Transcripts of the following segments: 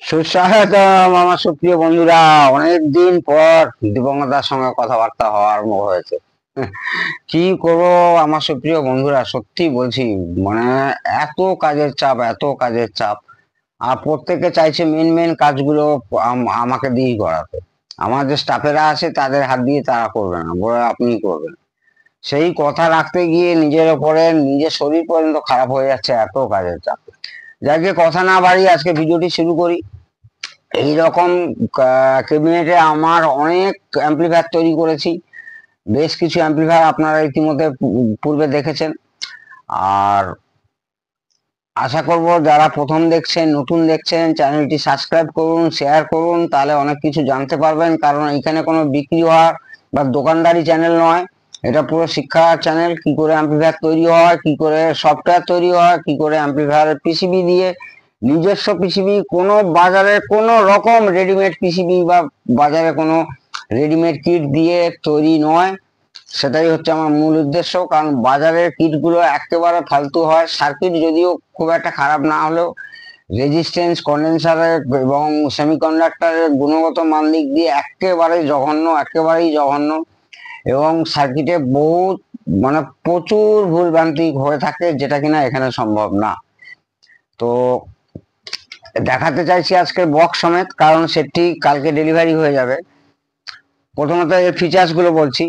সুস্বাগতম আমার সুপ্রিয় বন্ধুরা। অনেকদিন পর দিবঙ্গতার সঙ্গে কথাবার্তা হওয়ার আরম্ভ হয়েছে। কি করবো আমার সুপ্রিয় বন্ধুরা, সত্যি বলছি, মানে এত কাজের চাপ, এত কাজের চাপ। আর প্রত্যেকে চাইছে মেন মেন কাজগুলো আমাকে দিয়েই করাতে। আমার যে স্টাফেরা আছে তাদের হাত দিয়ে তারা করবে না, বলে আপনি করবেন। সেই কথা রাখতে গিয়ে নিজের ওপরে নিজের শরীর পর্যন্ত খারাপ হয়ে যাচ্ছে এত কাজের চাপ। যাকে কথা না বাড়িয়ে আজকে ভিডিওটি শুরু করি। এইরকম ক্যাবিনেটে আমার অনেক অ্যাম্প্লিফায়ার তৈরি করেছি। বেশ কিছু অ্যাম্প্লিফায়ার আপনারা ইতিমধ্যে পূর্বে দেখেছেন। আর আশা করব যারা প্রথম দেখছেন, নতুন দেখছেন, চ্যানেলটি সাবস্ক্রাইব করুন, শেয়ার করুন, তাহলে অনেক কিছু জানতে পারবেন। কারণ এখানে কোনো বিক্রি হওয়ার বা দোকানদারি চ্যানেল নয়, এটা পুরো শিক্ষা চ্যানেল। কি করে অ্যাম্প্লিফায়ার তৈরি হয়, কি করে সফটওয়্যার তৈরি হয়, কি করে অ্যাম্প্লিফায়ারের পিসিবি দিয়ে নিজস্ব পিসিবি, কোনো বাজারে কোনো রকম রেডিমেড পিসিবি বা বাজারে কোনো রেডিমেড কিট দিয়ে তৈরি নয়। সেটাই হচ্ছে আমার মূল উদ্দেশ্য। কারণ বাজারের কিটগুলো একেবারে ফালতু হয়। সার্কিট যদিও খুব একটা খারাপ না হলেও রেজিস্ট্যান্স, কন্ডেন্সারের এবং সেমিকন্ডাক্টরের গুণগত মান দিক দিয়ে একেবারেই জঘন্য, একেবারেই জঘন্য। এবং সার্কিটে বহুত মানে প্রচুর ভুলভ্রান্তি হয়ে থাকে, যেটা কিনা এখানে সম্ভব না। তো দেখাতে চাইছি আজকে বক্স সমেত, কারণ সেটি কালকে ডেলিভারি হয়ে যাবে। প্রথমত এর ফিচার্স গুলো বলছি।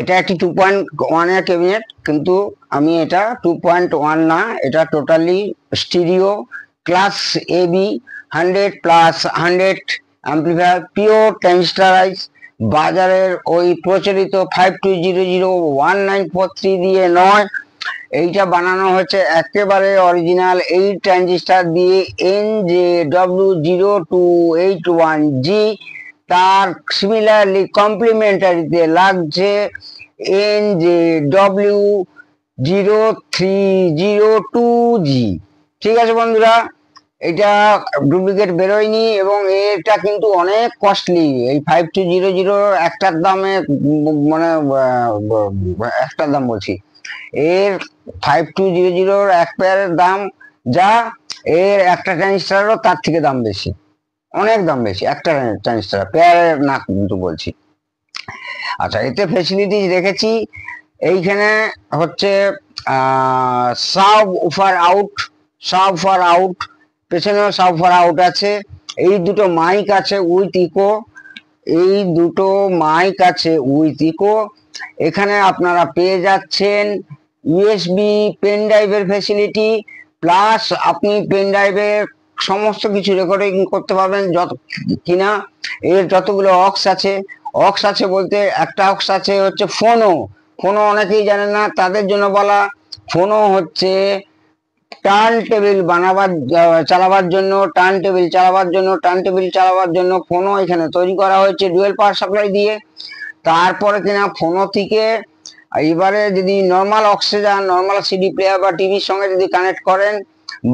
এটা একটি 2.1 এর ক্যাবিনেট, কিন্তু আমি এটা 2.1 না, এটা totally stereo class AB 100+100 amplifier, pure transistorised. বাজারের ওই প্রচলিত 52001943 দিয়ে নয়, এইটা বানানো হয়েছে একেবারে অরিজিনাল 8 ট্রানজিস্টার দিয়ে, NJ W0281G। তার সিমিলারলি কমপ্লিমেন্টারিতে লাগছে NJ W0302G। ঠিক আছে বন্ধুরা, এটা ডুপ্লিকেট বেরোয়নি এবং এটা কিন্তু অনেক কস্টলি। এই 5200 একটার দামে মানে একটার দাম বলছি, এর 5200 এক পেয়ারের দাম যা, এর একটা ট্রানজিস্টারও তার থেকে দাম বেশি, অনেক দাম বেশি একটা ট্রানজিস্টার, পেয়ারের না কিন্তু বলছি। আচ্ছা, এতে ফেসিলিটিস রেখেছি। এইখানে হচ্ছে sub woofer out, sub woofer out, পেছনেও সাব উফার আউট আছে। এই দুটো মাইক আছে উইথ ইকো, এই দুটো মাইক আছে উইথ ইকো। এখানে আপনারা পেয়ে যাচ্ছেন ইউএসবি পেন ড্রাইভের ফেসিলিটি, প্লাস আপনি পেন ড্রাইভে সমস্ত কিছু রেকর্ডিং করতে পারবেন যত কিনা। এর যতগুলো অক্স আছে, অক্স আছে বলতে একটা অক্স আছে হচ্ছে ফোনো। ফোনো অনেকেই জানেন না, তাদের জন্য বলা। ফোনো হচ্ছে টার্ন টেবিল বানাবার চালাবার জন্য, টার্ন টেবিল চালাবার জন্য, টার্ন টেবিল চালাবার জন্য ফোনো এখানে তৈরি করা হয়েছে ডুয়েল পাওয়ার সাপ্লাই দিয়ে। তারপরে কিনা ফোনো থেকে এবারে যদি normal oxygen, normal CD player বা টিভির সঙ্গে যদি কানেক্ট করেন,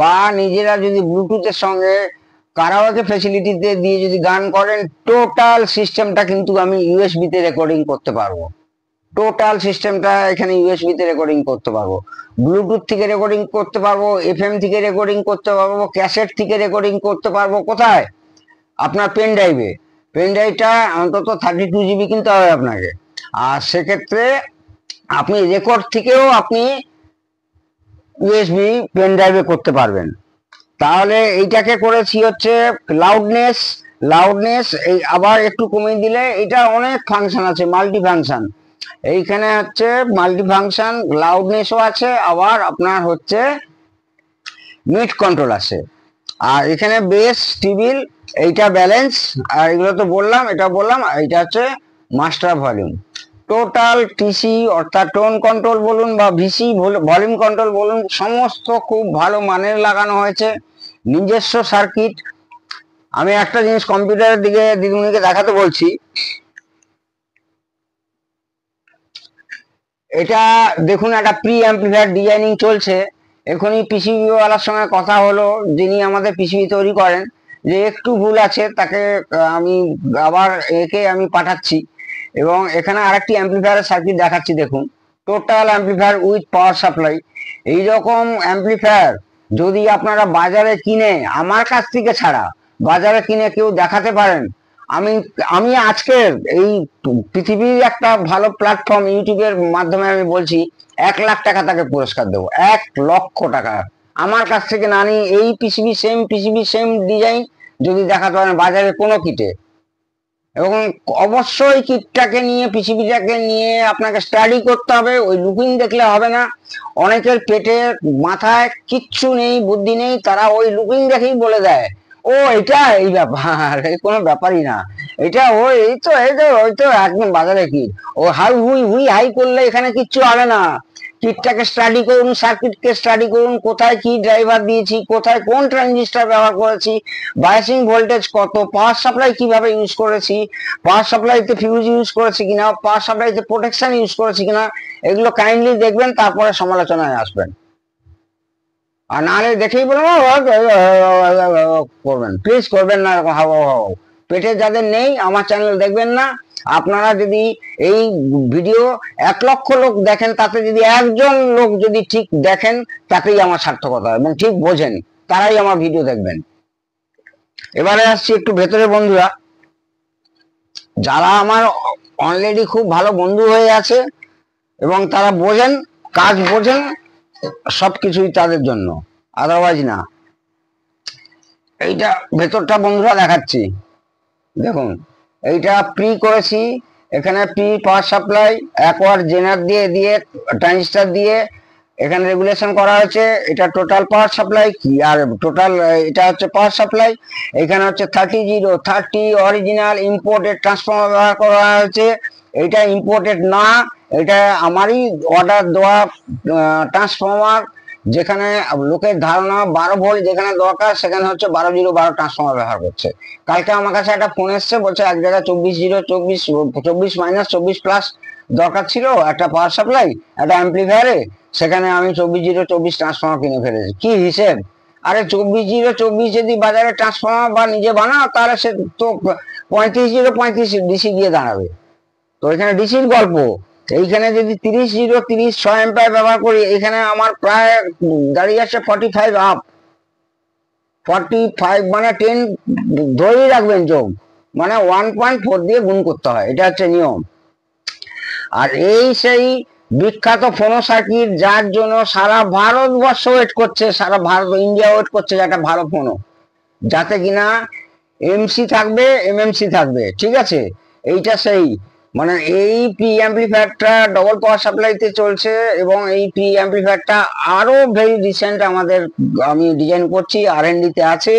বা নিজেরা যদি ব্লুটুথের সঙ্গে কারাওকে ফ্যাসিলিটিতে দিয়ে যদি গান করেন, টোটাল সিস্টেমটা কিন্তু আমি ইউএসবি তে রেকর্ডিং করতে পারবো। টোটাল সিস্টেমটা এখানে ইউএসবি তে রেকর্ডিং করতে পারবো, ব্লুটুথ থেকে রেকর্ডিং করতে পারবো, এফএম থেকে রেকর্ডিং করতে পারবো, ক্যাসেট থেকে রেকর্ডিং করতে পারবো। কোথায়? আপনার পেন ড্রাইভে। পেন ড্রাইভটা অন্তত 32 জিবি কিনতে হবে আপনাকে। আর সেক্ষেত্রে আপনি রেকর্ড থেকেও আপনি ইউএসবি পেন ড্রাইভে করতে পারবেন। তাহলে এইটাকে করেছি হচ্ছে লাউডনেস। লাউডনেস এই আবার একটু কমিয়ে দিলে, এটা অনেক ফাংশন আছে, মাল্টি ফাংশন। এইখানে হচ্ছে মাল্টি ফাংশন, লাউডনেসও আছে, আবার আপনার হচ্ছে মিড কন্ট্রোল আছে। আর এখানে বেস, টিবিল, এইটা ব্যালেন্স। আর এগুলো তো বললাম, এটা বললাম, এইটা হচ্ছে মাস্টার ভলিউম। টোটাল টিসি অর্থাৎ টোন কন্ট্রোল বলুন বা ভিসি ভলিউম কন্ট্রোল বলুন, সমস্ত খুব ভালো মানের লাগানো হয়েছে, নিজস্ব সার্কিট। আমি একটা জিনিস কম্পিউটারের দিকে দিদিমণিকে দেখাতে বলছি। এটা দেখুন, একটা প্রি অ্যাম্প্লিফায়ার ডিজাইনিং চলছে। এখনই পিসিবি ওয়ালার সঙ্গে কথা হলো, যিনি আমাদের পিসিবি তৈরি করেন, যে একটু ভুল আছে, তাকে আমি আবার একে আমি পাঠাচ্ছি। এবং এখানে আরেকটি অ্যাম্প্লিফায়ারের সার্কিট দেখাচ্ছি, দেখুন। Total amplifier with power supply. এইরকম অ্যাম্প্লিফায়ার যদি আপনারা বাজারে কিনে, আমার কাছ থেকে ছাড়া বাজারে কিনে কেউ দেখাতে পারেন? আমি আমি আজকের এই পৃথিবীর একটা ভালো প্ল্যাটফর্ম ইউটিউবের মাধ্যমে আমি বলছি, 1 লাখ টাকা তাকে পুরস্কার দেবো, 1 লক্ষ টাকা। আমার কাছ থেকে না নিয়ে এই পিসিবি সেম ডিজাইন যদি দেখাতে পারেন বাজারে কোনো কিটে, এবং অবশ্যই কিটটাকে নিয়ে পিসিবিটাকে নিয়ে আপনাকে স্টাডি করতে হবে, ওই লুকিং দেখলে হবে না। অনেকের পেটে মাথায় কিচ্ছু নেই, বুদ্ধি নেই, তারা ওই লুকিং দেখেই বলে দেয় ও এটা এই ব্যাপার, এই কোনো ব্যাপারই না, এটা ওই ওই তো একদম বাজারে কি ও হাই হুই হুই হাই করলে এখানে কিচ্ছু হবে না। কিটটাকে স্টাডি করুন, সার্কিটকে স্টাডি করুন, কোথায় কি ড্রাইভার দিয়েছি, কোথায় কোন ট্রানজিস্টার ব্যবহার করেছি, বায়াসিং ভোল্টেজ কত, পাওয়ার সাপ্লাই কিভাবে ইউজ করেছি, পাওয়ার সাপ্লাইতে ফিউজ ইউজ করেছি কিনা, পাওয়ার সাপ্লাইতে প্রোটেকশন ইউজ করেছি কিনা, এগুলো কাইন্ডলি দেখবেন, তারপরে সমালোচনায় আসবেন। আর নাহলে দেখেই বলবো করবেন, প্লিজ করবেন না এরকম হাও হাও। পেটে যাদের নেই আমার চ্যানেল দেখবেন না। আপনারা যদি এই ভিডিও 1 লক্ষ লোক দেখেন, তাতে যদি একজন লোক যদি ঠিক দেখেন, তাকেই আমার সার্থকতা এবং ঠিক বোঝেন, তারাই আমার ভিডিও দেখবেন। এবারে আসছি একটু ভেতরে বন্ধুরা, যারা আমার অলরেডি খুব ভালো বন্ধু হয়ে আছে এবং তারা বোঝেন, কাজ বোঝেন, সবকিছুই তাদের জন্য, আদারওয়াইজ না। এইটা ভেতরটা বন্ধুরা দেখাচ্ছি, দেখুন এইটা প্রি করেছি, এখানে প্রি পাওয়ার সাপ্লাই অ্যাকোয়ার জেনার দিয়ে দিয়ে ট্রানজিস্টার দিয়ে এখানে রেগুলেশন করা হয়েছে। এটা টোটাল পাওয়ার সাপ্লাই কি, আর টোটাল এটা হচ্ছে পাওয়ার সাপ্লাই। এখানে হচ্ছে 30 অরিজিনাল ইম্পোর্টেড ট্রান্সফর্মার ব্যবহার করা হয়েছে। এটা ইম্পোর্টেড না, এটা আমারই অর্ডার দেওয়া ট্রান্সফর্মার, যেখানে লোকের ধারণা 12 ভোল্ট যেখানে দরকার সেখানে হচ্ছে 12-0-12 ট্রান্সফর্মার ব্যবহার করছে। কালকে আমার কাছে একটা ফোন এসছে, বলছে এক জায়গায় 24-0-24 দরকার ছিল একটা পাওয়ার সাপ্লাই একটা অ্যাম্পলিফায়ারে, সেখানে আমি 24-0-24 ট্রান্সফর্মার কিনে ফেলেছি। কি হিসেব? আরে 24-0-24 যদি বাজারে ট্রান্সফর্মার বা নিজে বানাও, তাহলে সে তো 35-0-35 ডিসি গিয়ে দাঁড়াবে। তো এখানে ডিসির গল্প, এইখানে যদি 30-0-30 6 অ্যাম্পিয়ার ব্যবহার করি, এখানে আমার প্রায় দাঁড়িয়ে আছে 45 আপ, 45 মানে 10 ধরেই রাখবেন যোগ, মানে 1.4 দিয়ে গুণ করতে হয়, এটা হচ্ছে নিয়ম। আর এই সেই বিখ্যাত ফোনো সার্কিট, যার জন্য সারা ভারতবর্ষ ওয়েট করছে, সারা ভারত ইন্ডিয়া ওয়েট করছে একটা ভালো ফোনো, যাতে কিনা এমসি থাকবে, এমএমসি থাকবে, ঠিক আছে। এইটা সেই মানে এই পি অ্যাম্পলিফায়ারটা ডবল পাওয়ার সাপ্লাইতে চলছে, এবং এই পি অ্যাম্পলিফায়ারটা আরো ভেরি রিসেন্ট আমাদের আমি ডিজাইন করছি, R&D তে আছে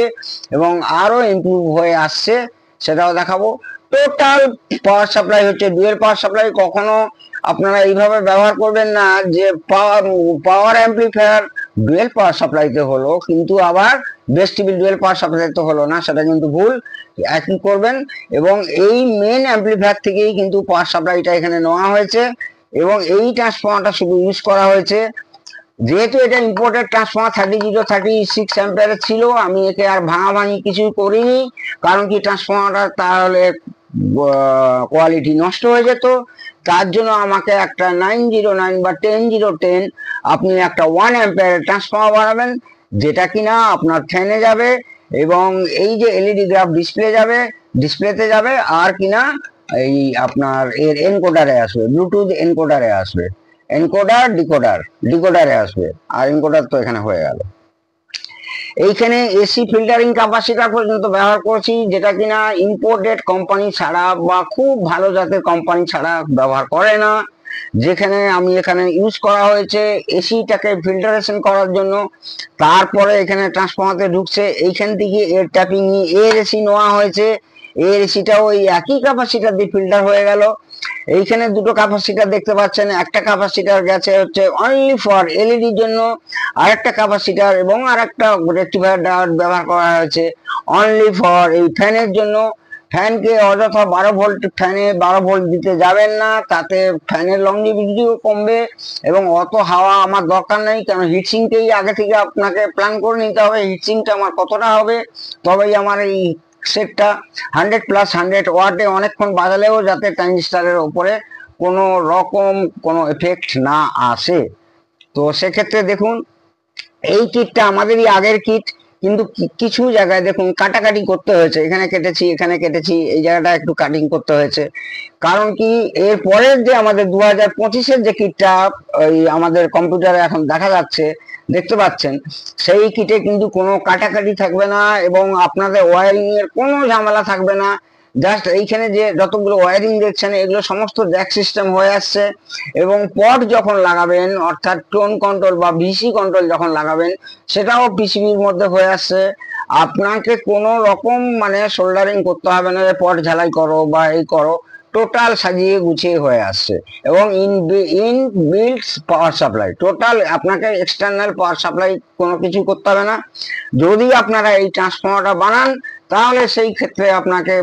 এবং আরো ইমপ্রুভ হয়ে আসছে, সেটাও দেখাবো। টোটাল পাওয়ার সাপ্লাই হচ্ছে ডুয়েল পাওয়ার সাপ্লাই। কখনো আপনারা এইভাবে ব্যবহার করবেন না যে পাওয়ার অ্যাম্পলিফায়ার ডুয়েল পাওয়ার সাপ্লাইতে হলো কিন্তু আবার ভেস্টিবিল ডুয়েল পাওয়ার সাপ্লাইতে হলো না, সেটা কিন্তু ভুল। একই করবেন, এবং এই মেন অ্যাম্পলিফায়ার থেকেই কিন্তু পাওয়ার সাপ্লাইটা এখানে নেওয়া হয়েছে, এবং এই ট্রান্সফর্মারটা শুধু ইউজ করা হয়েছে। যেহেতু এটা ইম্পোর্টেড ট্রান্সফর্মার 30-0-36 অ্যাম্পিয়ারের ছিল, আমি একে আর ভাঙাভাঙি কিছুই করিনি, কারণ কি ট্রান্সফর্মারটা তাহলে কোয়ালিটি নষ্ট হয়ে যেত। তার জন্য আমাকে একটা 909 বা 10-0-10 আপনি একটা 1 অ্যাম্পিয়ারের ট্রান্সফর্মার বানাবেন, যেটা কিনা আপনার ফ্যানে যাবে, এবং এই যে এলইডি গ্রাফ ডিসপ্লেতে যাবে, আর কিনা এই আপনার এর এনকোডারে আসবে, ব্লুটুথ এনকোডারে আসবে, এনকোডার ডিকোডারে আসবে, আর এনকোডার তো এখানে হয়ে গেল। এইখানে এসি ফিল্টারিং ক্যাপাসিটার পর্যন্ত ব্যবহার করছি, যেটা কিনা ইম্পোর্টেড কোম্পানি ছাড়া বা খুব ভালো জাতের কোম্পানি ছাড়া ব্যবহার করে না, যেখানে আমি এখানে ইউজ করা হয়েছে এসিটাকে ফিল্টারেশন করার জন্য। তারপরে এখানে ট্রান্সফর্মারতে ঢুকছে, এইখান থেকে এর ট্যাপিং এর এসি নেওয়া হয়েছে, এর এসিটাও ওই একই ক্যাপাসিটার দিয়ে ফিল্টার হয়ে গেল। এইখানে দুটো ক্যাপাসিটার দেখতে পাচ্ছেন, একটা ক্যাপাসিটার গেছে হচ্ছে অনলি ফর এলইডির জন্য, আরেকটা ক্যাপাসিটার এবং আরেকটা রেকটিফায়ার ডায়োড ব্যবহার করা হয়েছে অনলি ফর এই ফ্যানের জন্য। ফ্যানকে অযথা 12 ভোল্ট ফ্যানে 12 ভোল্ট দিতে যাবেন না, তাতে ফ্যানের লংজিভিটিও কমবে এবং অত হাওয়া আমার দরকার নেই, কারণ হিটসিংকেই আগে থেকে আপনাকে প্ল্যান করে নিতে হবে, হিটসিংটা আমার কতটা হবে, তবেই আমার এই সেটটা 100+100 ওয়াটে অনেকক্ষণ বাজালেও যাতে ট্রানজিস্টারের উপরে কোনো রকম কোনো এফেক্ট না আসে। তো সেক্ষেত্রে দেখুন, এই কিটটা আমাদেরই আগের কিট, কিন্তু কিছু জায়গায় দেখুন কাটাকাটি করতে হয়েছে, এখানে কেটেছি এখানে কেটেছি, এই জায়গাটা একটু কাটিং করতে হয়েছে। কারণ কি, এর পরের যে আমাদের 2025-এর যে কিটটা ওই আমাদের কম্পিউটারে এখন দেখা যাচ্ছে, দেখতে পাচ্ছেন, সেই কিটে কিন্তু কোনো কাটাকাটি থাকবে না এবং আপনাদের ওয়ারিং এর কোনো ঝামেলা থাকবে না। জাস্ট এইখানে যে যতগুলো ওয়ারিং দেখছেন এগুলো সমস্ত জ্যাক সিস্টেম হয়ে আসছে এবং পট যখন লাগাবেন অর্থাৎ টোন কন্ট্রোল বা ভিসি কন্ট্রোল যখন লাগাবেন সেটাও পিসিবির মধ্যে হয়ে আসছে। আপনাকে কোনো রকম মানে সোল্ডারিং করতে হবে না, পট ঝালাই করো বা এই করো, টোটাল সাজিয়ে গুছিয়ে হয়ে আসছে। এবং in build power supply, total আপনাকে এক্সটার্নাল পাওয়ার সাপ্লাই কোনো কিছু করতে হবে না। যদি আপনারা এই ট্রান্সফর্মারটা বানান তাহলে সেই ক্ষেত্রে আপনাকে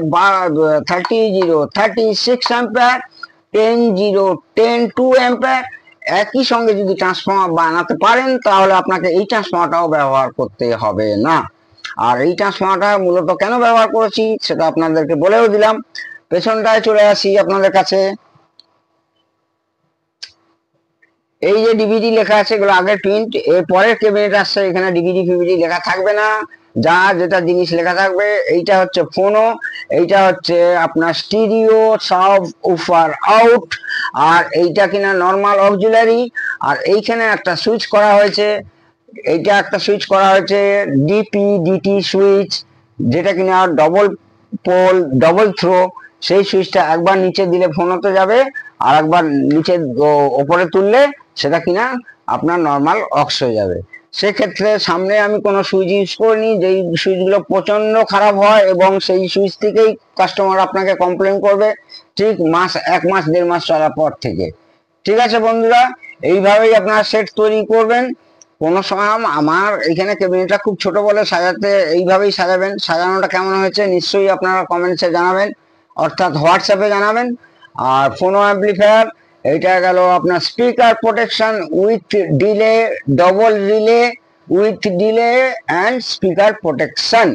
36 অ্যাম্পিয়ার, 2 অ্যাম্পিয়ার একই সঙ্গে যদি ট্রান্সফর্মার বানাতে পারেন তাহলে আপনাকে এই ট্রান্সফর্মারটাও ব্যবহার করতে হবে না। আর এই ট্রান্সফর্মারটা মূলত কেন ব্যবহার করেছি সেটা আপনাদেরকে বলেও দিলাম। পেছনটায় চলে আসি আপনাদের কাছে। এই যে ডিভিডি লেখা আছে এগুলো আগের প্রিন্ট, এর পরের ক্যাবিনেট আসছে, এখানে ডিভিডি ফিভিডি লেখা থাকবে না, যা যেটা জিনিস লেখা থাকবে এইটা হচ্ছে ফোনো, এইটা হচ্ছে আপনার স্টিরিও সাব উফার আউট, আর এইটা কিনা নর্মাল অক্সিলারি। আর এইখানে একটা সুইচ করা হয়েছে, এইটা একটা সুইচ করা হয়েছে ডিপি ডিটি সুইচ, যেটা কিনা ডবল পোল ডবল থ্রো। সেই সুইচটা একবার নিচে দিলে ফোনতে যাবে আর একবার নিচে ওপরে তুললে সেটা কিনা আপনার নর্মাল অক্স হয়ে যাবে। সেক্ষেত্রে সামনে আমি কোনো সুইচ ইউজ করিনি, যেই সুইচগুলো প্রচন্ড খারাপ হয় এবং সেই সুইচ থেকেই কাস্টমার আপনাকে কমপ্লেন করবে ঠিক 1 মাস 1.5 মাস চলার পর থেকে। ঠিক আছে বন্ধুরা, এইভাবেই আপনারা সেট তৈরি করবেন। কোনো সময় আমার এখানে ক্যাবিনেটটা খুব ছোট বলে সাজাতে এইভাবেই সাজাবেন। সাজানোটা কেমন হয়েছে নিশ্চয়ই আপনারা কমেন্টসে জানাবেন, অর্থাৎ হোয়াটসঅ্যাপে জানাবেন। আর ফোনো অ্যাম্পলিফায়ার, এইটা গেল আপনার speaker protection with delay, double relay with delay and speaker protection.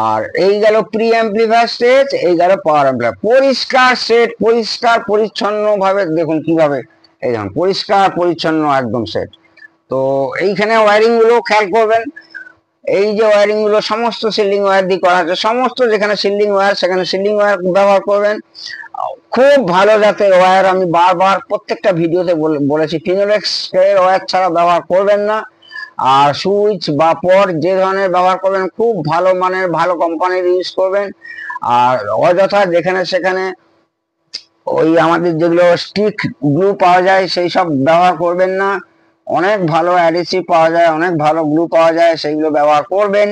আর এই গেল প্রি অ্যাম্পলিফায়ার স্টেজ, এই গেল পাওয়ার অ্যাম্পলিফায়ার। পরিষ্কার সেট, পরিষ্কার পরিচ্ছন্ন ভাবে দেখুন কিভাবে, এই দেখুন পরিষ্কার পরিচ্ছন্ন একদম সেট। তো এইখানে ওয়ারিং গুলো খেয়াল করবেন, এই যে ওয়ারিং গুলো সমস্ত শিল্ডিং ওয়্যার দিয়ে করা আছে, সমস্ত যেখানে শিল্ডিং ওয়্যার সেখানে শিল্ডিং ওয়্যার ব্যবহার করবেন। খুব ভালো জাতের ওয়্যার, আমি বারবার প্রত্যেকটা ভিডিওতে বলেছি ফিনোলেক্স এর ওয়্যার ছাড়া ব্যবহার করবেন না। আর সুইচ বা পট যে ধরনের ব্যবহার করবেন খুব ভালো মানের ভালো কোম্পানির ইউজ করবেন। আর অযথা যেখানে সেখানে ওই আমাদের যেগুলো স্টিক গ্লু পাওয়া যায় সেই সব ব্যবহার করবেন না। অনেক ভালো অ্যাডিসিভ পাওয়া যায়, অনেক ভালো গ্লু পাওয়া যায়, সেইগুলো ব্যবহার করবেন।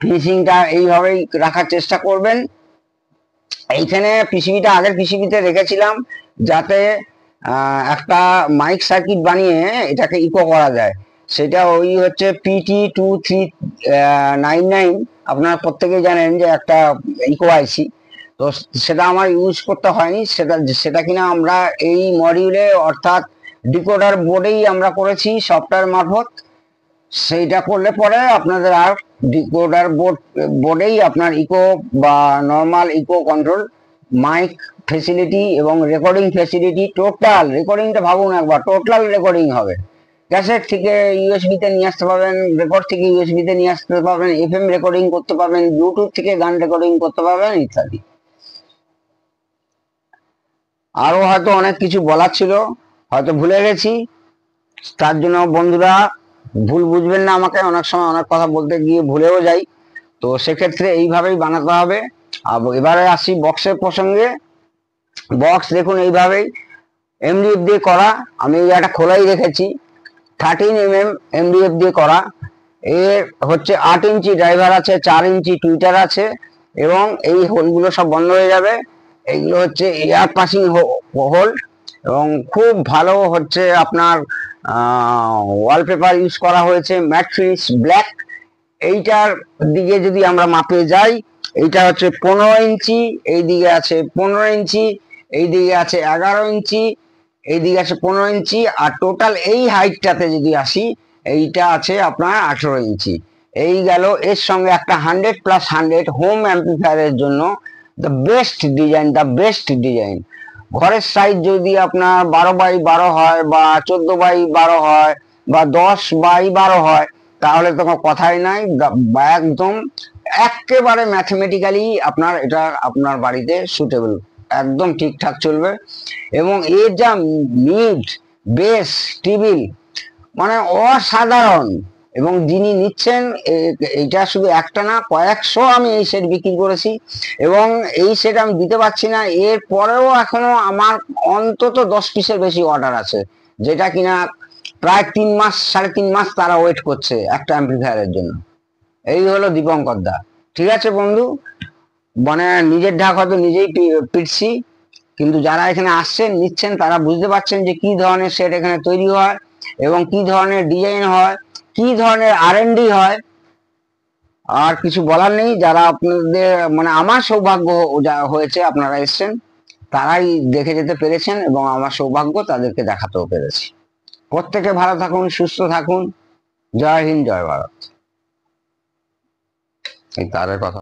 ফিনিশিংটা এইভাবেই রাখার চেষ্টা করবেন। এইখানে পিসিবিটা আগের পিসিবিতে রেখেছিলাম যাতে একটা মাইক সার্কিট বানিয়ে এটাকে ইকো করা যায়। সেটা ওই হচ্ছে PT2399, আপনারা প্রত্যেকেই জানেন যে একটা ইকো আইসি। তো সেটা আমার ইউজ করতে হয়নি, সেটা কিনা আমরা এই মডিউলে অর্থাৎ ডিকোডার বোর্ডেই আমরা করেছি সফটওয়্যার মারফত। সেইটা করলে পরে আপনাদের আর ডিকোডার বোর্ডেই আপনার ইকো বা normal echo control, mic facility এবং রেকর্ডিং ফেসিলিটি, টোটাল রেকর্ডিংটা ভাবুন একবার, টোটাল রেকর্ডিং হবে। ক্যাসেট থেকে ইউএসবি তে নিয়ে আসতে পারবেন, রেকর্ড থেকে ইউএসবি তে নিয়ে আসতে পারবেন, এফএম রেকর্ডিং করতে পারবেন, ব্লুটুথ থেকে গান রেকর্ডিং করতে পারবেন ইত্যাদি। আরো হয়তো অনেক কিছু বলার ছিল, হয়তো ভুলে গেছি, তার জন্য বন্ধুরা ভুল বুঝবেন না আমাকে, অনেক সময় অনেক কথা বলতে গিয়ে ভুলেও যাই। তো সেক্ষেত্রে এইভাবেই বানাতে হবে। আর এবারে আসি বক্সের প্রসঙ্গে। বক্স দেখুন এইভাবেই এমডিএফ দিয়ে করা, আমি একটা খোলাই রেখেছি 13mm এমডিএফ দিয়ে করা। এর হচ্ছে 8 ইঞ্চি ড্রাইভার আছে, 4 ইঞ্চি টুইটার আছে এবং এই হোলগুলো সব বন্ধ হয়ে যাবে। এইগুলো হচ্ছে এয়ার পাসিং হোল এবং খুব ভালো হচ্ছে আপনার ওয়ালপেপার ইউজ করা হয়েছে ম্যাট ফিনিশ ব্ল্যাক। এইটার দিকে যদি আমরা মাপে যাই, এইটা হচ্ছে 15 ইঞ্চি, এই দিকে আছে 15 ইঞ্চি, এই দিকে আছে 11 ইঞ্চি, এই দিকে আছে 15 ইঞ্চি, আর টোটাল এই হাইটটাতে যদি আসি এইটা আছে আপনার 18 ইঞ্চি। এই গেল এর সঙ্গে একটা 100+100 হোম অ্যাম্পলিফায়ারের জন্য the best design, the best design. ঘরের সাইজ যদি আপনার 12x12 হয় বা 14x12 হয় বা 10x12 হয় তাহলে তো কোনো কথাই নাই, বা একদম একেবারে ম্যাথমেটিক্যালি আপনার এটা আপনার বাড়িতে সুটেবল, একদম ঠিকঠাক চলবে। এবং এর যা মিড, বেস, টেবিল, মানে অসাধারণ। এবং যিনি নিচ্ছেন, এইটা শুধু একটা না, কয়েকশো আমি এই সেট বিক্রি করেছি, এবং এই সেট আমি দিতে পারছি না। এর পরেও এখনো আমার অন্তত 10 পিসের বেশি অর্ডার আছে, যেটা কিনা প্রায় 3 মাস, 3.5 মাস তারা ওয়েট করছে একটা অ্যাম্পলিফায়ারের জন্য। এই হলো দীপঙ্কর দা। ঠিক আছে বন্ধু, মানে নিজের ঢাক হয়তো নিজেই পিটছি, কিন্তু যারা এখানে আসছেন নিচ্ছেন তারা বুঝতে পারছেন যে কি ধরনের সেট এখানে তৈরি হয়, এবং কি ধরনের ডিজাইন হয়, কি ধরনের R&D হয়। আর কিছু বলার নেই। যারা আপনাদের মানে আমার সৌভাগ্য হয়েছে আপনারা এসছেন, তারাই দেখে যেতে পেরেছেন, এবং আমার সৌভাগ্য তাদেরকে দেখাতেও পেরেছি। প্রত্যেকে ভালো থাকুন, সুস্থ থাকুন। জয় হিন্দ, জয় ভারত। এই তারের কথা।